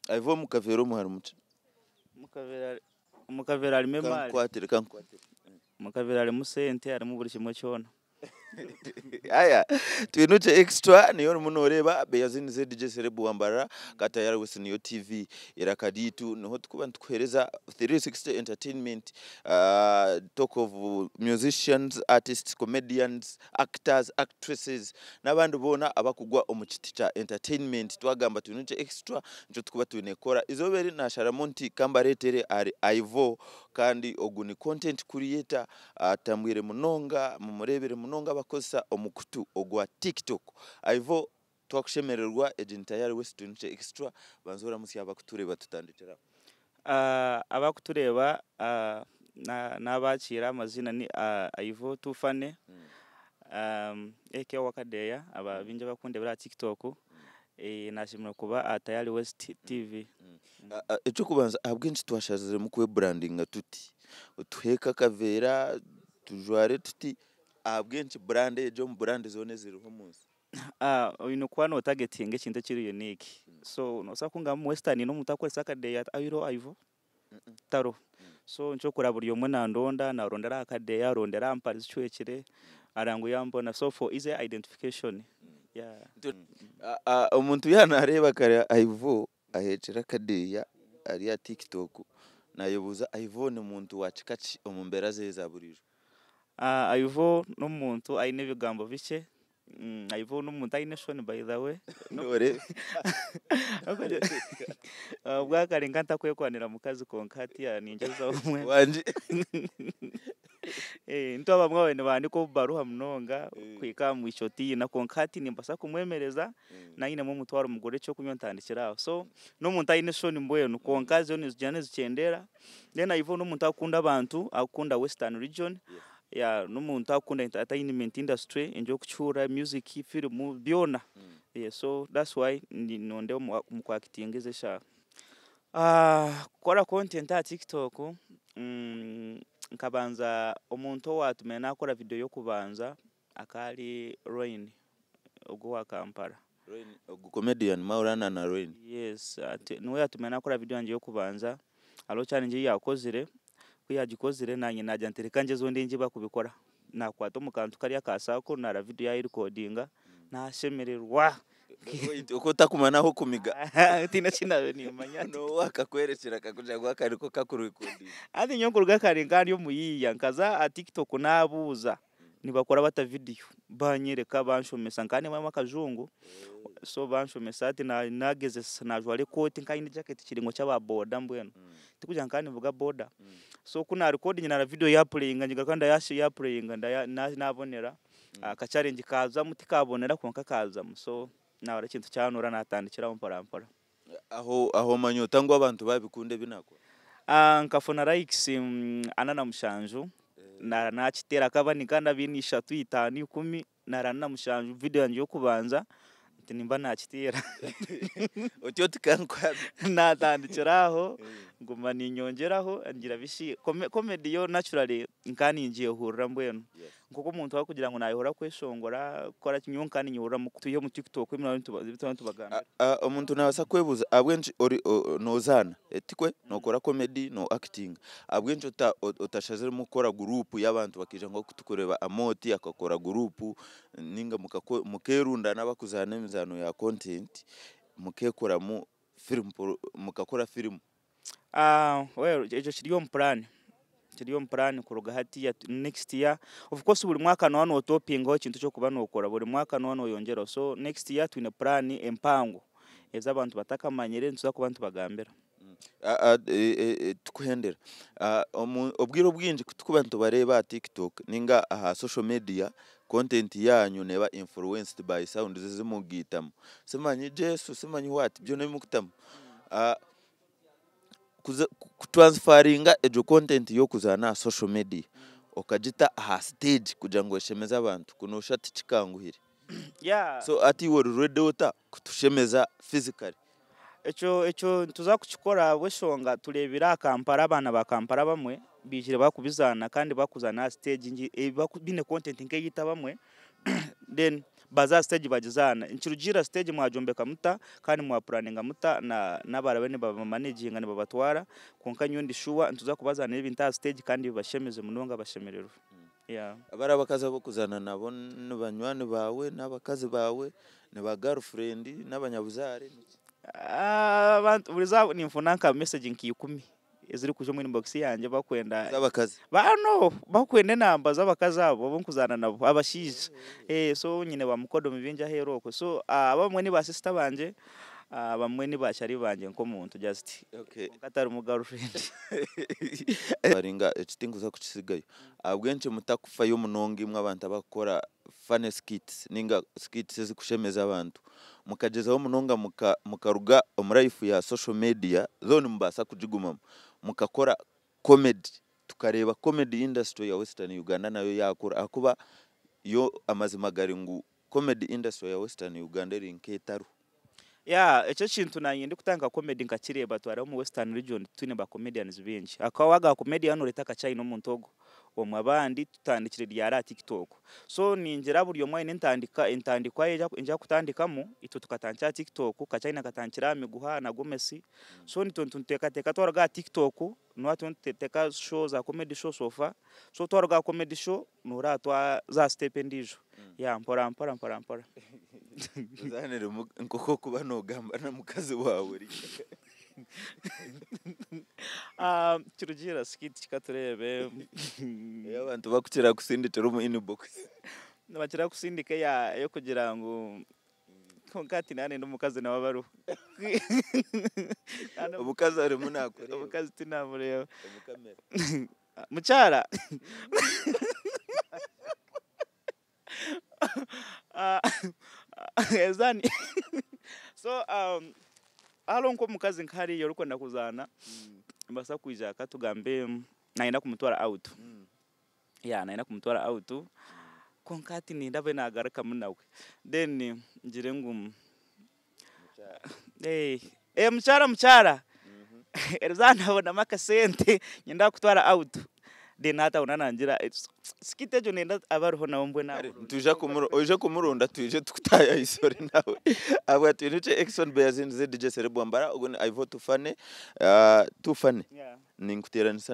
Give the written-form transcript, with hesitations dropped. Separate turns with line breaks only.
Aivo mukavero muhari muca.
Mukavera arimo imari.
Kankwatire.
Mukavera arimo sente arimo buri kimwe cyona.
Aya twinuce extra niyo muno ureba Beyazini ZDJ Serebu wambara kata yara wese niyo TV irakaditu niho tukuba tukwereza 360 entertainment, talk of musicians, artists, comedians, actors, actresses n'abandi bona abakugwa omukiti cha entertainment twagamba twinuce extra njo tukuba tunekora izoberi na Sharamonti kambaretere ari Aivo kandi oguni content creator atambwire munonga mumurebere munonga bakosa omukutu ogwa TikTok. Aivo twakushemererwa ejinta yari wese tunce extra banzora musi abakutureba tutandikira.
Abakutureba n'abakira amazina ni Aivo Tufane, eke wakadeya ababinje bakunde bra TikTok. Nashimira kuba atayari West TV.
Echo kubanza abwinshi twashazire mu kwe branding tuti utuheka kavera tujware tuti abwinshi brand ejo mu brand zone ziriho munsi.
Uyu kwa no targeting ekintu kiri unique. So no sakunga mu Western no mutakwesa akadeya ayiro Aivo taro. So ncho kura buri yomwe nandonda narondera akadeya rondera ampari zicwekire arangu yambona, so for easy identification. Yeah.
Umuntu yanareba kare Aivo ahecera kadeya ari ya TikTok nayobuza Aivo ni muntu wachikachi omumbera zeza burijo.
Aivo n'umuntu aine ibigambo bike. Aivo n'umuntu aine shoni by the way.
Nore
bwakare nkanta kwekwanira mu kazi konkati ya ninjeza umwe
wanje
nto abamwe bane ko baruha mnonga kwika mu ishoti na konkati nimbasa kumwemereza na nyine mu mutwaro umugore cyo kunyontandikiraho. So no muntu aine shoni mbwenu konkazi yo nizijane zicendera then Aivo n'umuntu akunda abantu akunda Western region. Yeah, n'umuntu akunda entertainment industry enjo kuchura music film byona. Yeah, so that's why nonde mu kwakitingeze sha kora content ya TikTok. Nkabanza omuntu watumena akora video yo kubanza akali Rain ogo wa Kampala.
Rain ogo comedian Maurana na Rain.
Yes, niwe yatumena akora video anje yo kubanza alo challenge yakozire kuyagikozire nanye najya ntereka nje zo ndinje bakubikora nakwato mu kantu kari akasako na video ya recordinga nashemererwa
uko takumanaho kumiga
tina china ni manya
no wakakwerekera kakuja gwa kariko kakurekodinga
ati nyonkuruga kari ngari yo muyiya nkaza a TikTok nabuza nibakora bata video banyereka banshomesa nkane mama kajungu. So banshomesa ati nageze najware coat nkayindi jacket kiringo cy'ababoda mbweno tikuja nkane vuga boda. So kuna recording na video ya playing ngiga kandi yashi ya playing nabonera ka challenge kaza muti kabonera konka kaza. So nawara kintu cyanura natandikira mpora
aho manyota ngo abantu babikunde binako
nkafona likes anana mushanju nakitera kabani kandi abinisha 5 10 narana mushanju video yanje yo kubanza nimba nakitera
otyo tikankwa
natandikiraho nguma ninyongeraho ngira bishi comedy yo naturally nkani ngiye hurura mbweno kuko umuntu wakugira ngo nayihora kweshongora kora kinyunkani nyihura mu tuyo mu TikTok imwe tubagana
umuntu nabasa kwebuza abwenje ori nozana etikwe nokora comedy no acting abwenje utashazira mu gukora group y'abantu bakije ngo kutukoreba amoti akakora group ninga mukerunda n'abakuzana imizano ya content mukekora mu film mukakora film.
Well ejo kiriyo plan kuruga hati ya next year. Of course buri mwaka no hano topping ho kintu cyo kuba nokora buri mwaka no hano yongera. So next year twine plan empango eza abantu batakamanyere ntuza ku bantu bagambera
tukuhendera obwiro bwinji kutukubantu bareba TikTok ninga social media content yanyu neba influenced by sound zizimugitamo semanyi Jesu semanyi what byo nemukutamo kutransferinga ejo content yo kuzana social media okajita stage kugira ngo shemeza abantu kunosha tikikanguhire.
Yeah,
so ati wori redota kutushemeza physically
echo tuzakukikora weshonga turebira Kampala abana ba Kampala bamwe bijire bakubizana kandi bakuzana stage bakubine content nke yita bamwe then baza stage bagizana inchirugira stage mwajombeka muta kandi mwapuraninga muta na barabene baba managinga ne babatwara konka nyundi shuwa ntuza kubazana ibintu stage kandi bashemeze munonga bashemerero yeah
abari abakazi bo kuzana nabo n'abanywani bawe n'abakazi bawe ne ba girlfriend n'abanyabuzare
abantu buriza nimfunanka message nkiyikumi eziri kuje mu inbox yanje bakwenda
z'abakazi
bano bakwenda namba z'abakazi abo bo kuzana nabo abashije so nyine bamukodo mibinja heroko so bamwe ni ba sister banje bamwe ni bashari banje nko muntu just
okay
katari mu girlfriend
baringa ekitinguza kukisigayo abwenche mutakufa yo munonga imwe abantu abakora funny skits ninga skits ezikushemeza abantu mukagezaho munonga mukaruga omuraifu ya social media zone mbasa kujigumama mukakora comedy tukareba comedy industry ya Western Uganda nayo yakura akuba yo amazima garingu comedy industry ya Western Uganda rinketaru
echo kintu nanyindi kutanga comedy nkakireba twara mu Western region tune ba comedians benshi akawaga comedian uretaka chai no muntogo omwe abandi tutandikire ryara TikTok so ninjira buri omwe intandikwa inja kutandikamo ito tukatancha TikTok kachina katankira miguha na gomesi so nitontu teka twarga TikTok no atunteteka show za comedy show sofa so twarga comedy show nura twa za step ndijo ya mpora
zanere nkoko kuba no gamba na mukazi wawe
kirugira skit kikaturebe
abantu bakukira kusinditira mu inbox
nabakira kusindika yo kugira ngo konkati nane n'umukazi nawe baruho
obukazi ari munakore
obukazi tinamureba
obukamera
muchara ezani so alonko mukazi nkari yoruko ndakuzana mbasa kuija katugambe naenda kumutwara out naenda kumutwara out konkati nindabe nagaraka munawe then njire ngum muchara erzana bona makasente nyenda kutwara out then hata unananjira skitejo nenda abaruho nawo mbwe nawe
uje kumurunda tuje tukutaya isori nawe abwa tunuche Exxon Bears in ZDJ Serebu ambara ubone I vote tufane tufane ninkuteranisa